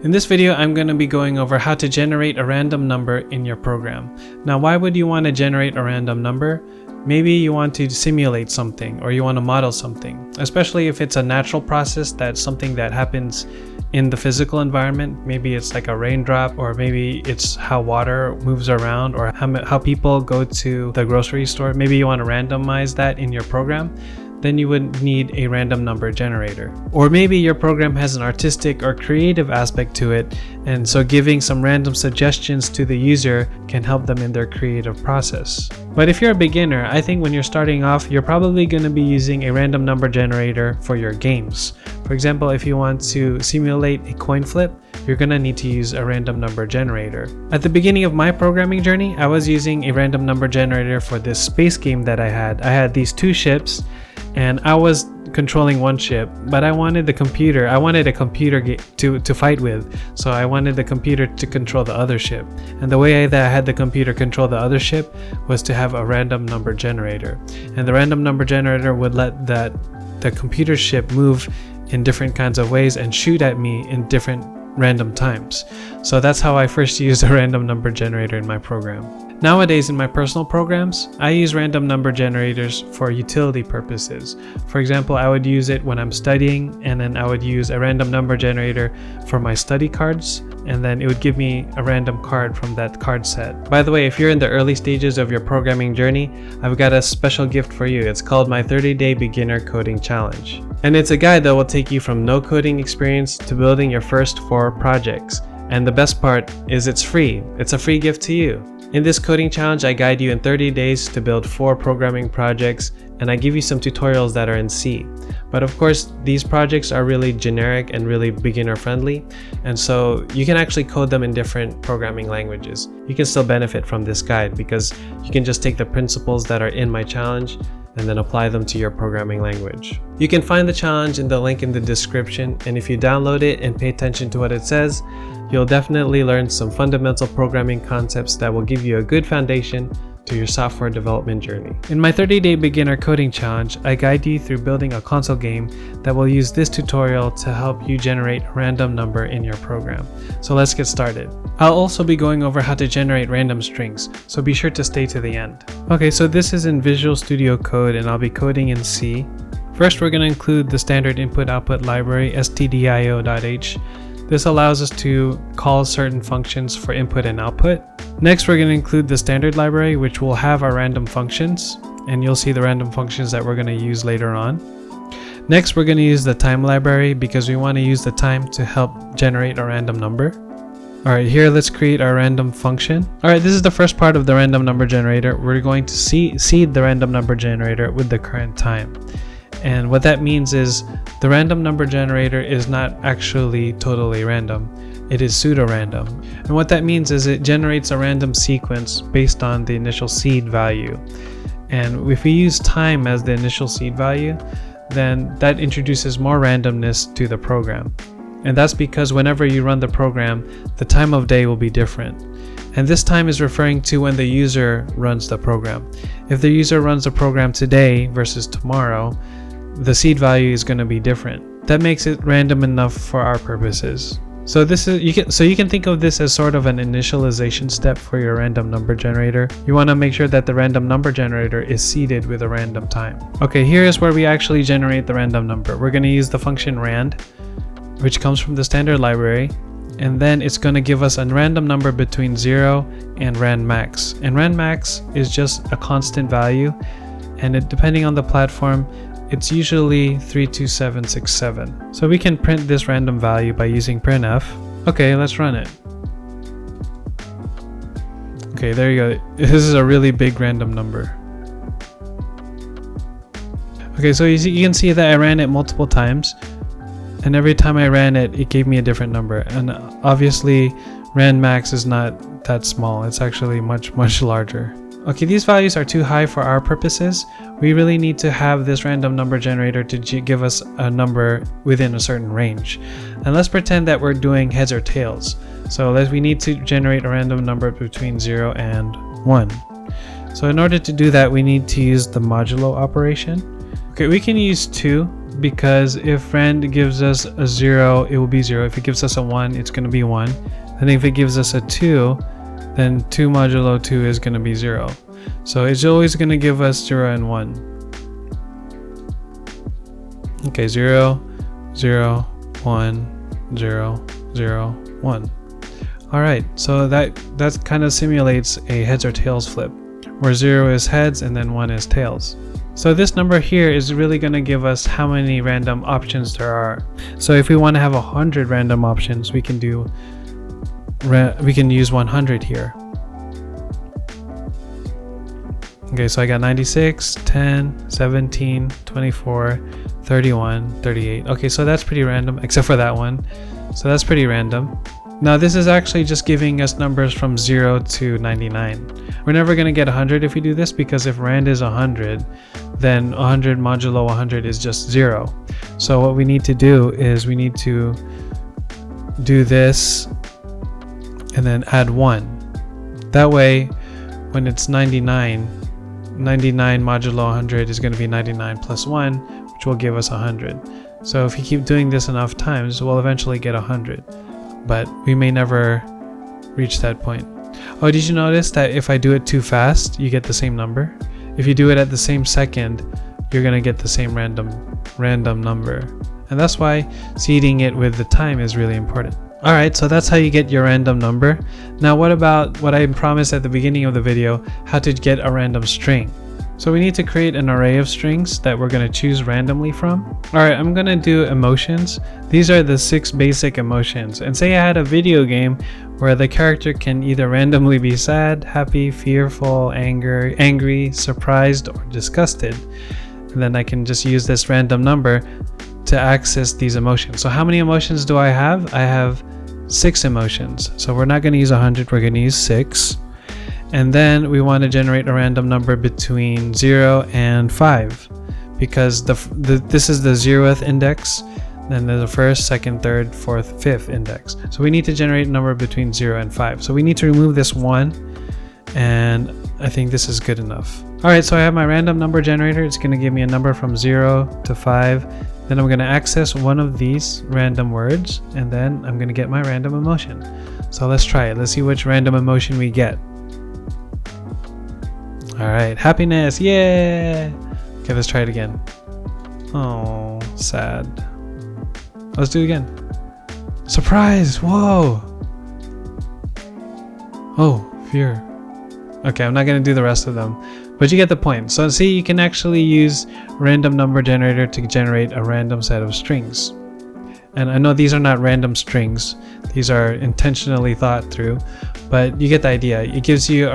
In this video, I'm going to be going over how to generate a random number in your program. Now, why would you want to generate a random number? Maybe you want to simulate something or you want to model something, especially if it's a natural process, that's something that happens in the physical environment. Maybe it's like a raindrop, or maybe it's how water moves around, or how people go to the grocery store. Maybe you want to randomize that in your program. Then you would need a random number generator. Or maybe your program has an artistic or creative aspect to it, and so giving some random suggestions to the user can help them in their creative process. But if you're a beginner, I think when you're starting off, you're probably going to be using a random number generator for your games. For example, if you want to simulate a coin flip, you're going to need to use a random number generator. At the beginning of my programming journey, I was using a random number generator for this space game that I had. I had these two ships, and I was controlling one ship, but I wanted a computer to fight with, so I wanted the computer to control the other ship. And the way that I had the computer control the other ship was to have a random number generator. And the random number generator would let the computer ship move in different kinds of ways and shoot at me in different random times. So that's how I first used a random number generator in my program. Nowadays, in my personal programs, I use random number generators for utility purposes. For example, I would use it when I'm studying, and then I would use a random number generator for my study cards, and then it would give me a random card from that card set. By the way, if you're in the early stages of your programming journey, I've got a special gift for you. It's called my 30-day beginner coding challenge. And it's a guide that will take you from no coding experience to building your first 4 projects. And the best part is it's free. It's a free gift to you. In this coding challenge, I guide you in 30 days to build 4 programming projects, and I give you some tutorials that are in C. But of course, these projects are really generic and really beginner friendly, and so you can actually code them in different programming languages. You can still benefit from this guide because you can just take the principles that are in my challenge and then apply them to your programming language. You can find the challenge in the link in the description, and if you download it and pay attention to what it says, you'll definitely learn some fundamental programming concepts that will give you a good foundation to your software development journey. In my 30-day beginner coding challenge, I guide you through building a console game that will use this tutorial to help you generate a random number in your program. So let's get started. I'll also be going over how to generate random strings, so be sure to stay to the end. Okay, so this is in Visual Studio Code, and I'll be coding in C. First, we're going to include the standard input-output library, stdio.h. This allows us to call certain functions for input and output. Next, we're going to include the standard library, which will have our random functions, and you'll see the random functions that we're going to use later on. Next, we're going to use the time library because we want to use the time to help generate a random number. Alright, here let's create our random function. Alright, this is the first part of the random number generator. We're going to seed the random number generator with the current time. And what that means is the random number generator is not actually totally random. It is pseudo-random. And what that means is it generates a random sequence based on the initial seed value. And if we use time as the initial seed value, then that introduces more randomness to the program. And that's because whenever you run the program, the time of day will be different. And this time is referring to when the user runs the program. If the user runs the program today versus tomorrow, the seed value is going to be different. That makes it random enough for our purposes. So you can think of this as sort of an initialization step for your random number generator. You want to make sure that the random number generator is seeded with a random time. Okay, here is where we actually generate the random number. We're going to use the function rand, which comes from the standard library, and then it's going to give us a random number between 0 and rand max. And rand max is just a constant value, and depending on the platform, it's usually 32767. So we can print this random value by using printf. Okay, let's run it. Okay, there you go. This is a really big random number. Okay, so you can see that I ran it multiple times, and every time I ran it, it gave me a different number. And obviously, rand max is not that small. It's actually much larger. Okay, these values are too high for our purposes. We really need to have this random number generator to give us a number within a certain range. And let's pretend that we're doing heads or tails. So we need to generate a random number between 0 and 1. So in order to do that, we need to use the modulo operation. Okay, we can use 2. because if rand gives us a 0, it will be 0. If it gives us a 1, it's going to be 1. And if it gives us a 2, then 2 modulo 2 is going to be 0. So it's always going to give us 0 and 1. Okay, 0, 0, 1, 0, 0, 1. Alright, so that kind of simulates a heads or tails flip, where 0 is heads and then 1 is tails. So this number here is really going to give us how many random options there are. So if we want to have 100 random options, we can use 100 here. Okay, so I got 96, 10, 17, 24, 31, 38. Okay, so that's pretty random, except for that one. So that's pretty random. Now this is actually just giving us numbers from 0 to 99. We're never going to get 100 if we do this, because if rand is 100, then 100 modulo 100 is just 0. So what we need to do is we need to do this and then add 1. That way, when it's 99 modulo 100 is going to be 99 plus 1, which will give us 100. So if you keep doing this enough times, we'll eventually get 100. But we may never reach that point. Oh, did you notice that if I do it too fast, you get the same number? If you do it at the same second, you're going to get the same random number. And that's why seeding it with the time is really important. Alright, so that's how you get your random number. Now what about what I promised at the beginning of the video, how to get a random string? So we need to create an array of strings that we're going to choose randomly from. Alright, I'm going to do emotions. These are the 6 basic emotions. And say I had a video game where the character can either randomly be sad, happy, fearful, angry, surprised, or disgusted. And then I can just use this random number to access these emotions. So how many emotions do I have? I have 6 emotions. So we're not going to use 100, we're going to use 6. And then we want to generate a random number between 0 and 5, because this is the 0th index, then there's the first, second, third, fourth, fifth index. So we need to generate a number between 0 and 5. So we need to remove this 1, and I think this is good enough. Alright, so I have my random number generator. It's going to give me a number from 0 to 5. Then I'm going to access one of these random words, and then I'm going to get my random emotion. So let's try it. Let's see which random emotion we get. Alright, happiness, yeah! Okay, let's try it again. Oh, sad. Let's do it again. Surprise, whoa! Oh, fear. Okay, I'm not gonna do the rest of them, but you get the point. So see, you can actually use random number generator to generate a random set of strings. And I know these are not random strings, these are intentionally thought through, but you get the idea. It gives you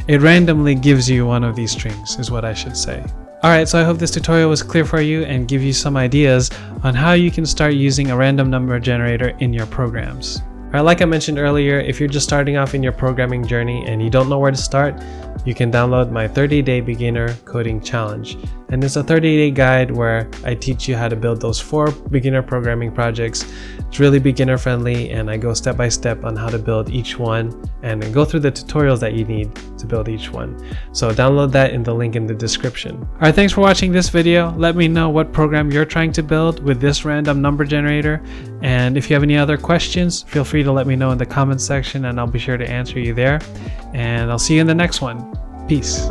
it randomly gives you one of these strings, is what I should say. Alright, so I hope this tutorial was clear for you and give you some ideas on how you can start using a random number generator in your programs. Alright, like I mentioned earlier, if you're just starting off in your programming journey and you don't know where to start, you can download my 30-day beginner coding challenge. And it's a 30-day guide where I teach you how to build those 4 beginner programming projects. It's really beginner friendly, and I go step by step on how to build each one and then go through the tutorials that you need to build each one. So download that in the link in the description. Alright, thanks for watching this video. Let me know what program you're trying to build with this random number generator. And if you have any other questions, feel free to let me know in the comments section and I'll be sure to answer you there. And I'll see you in the next one. Peace.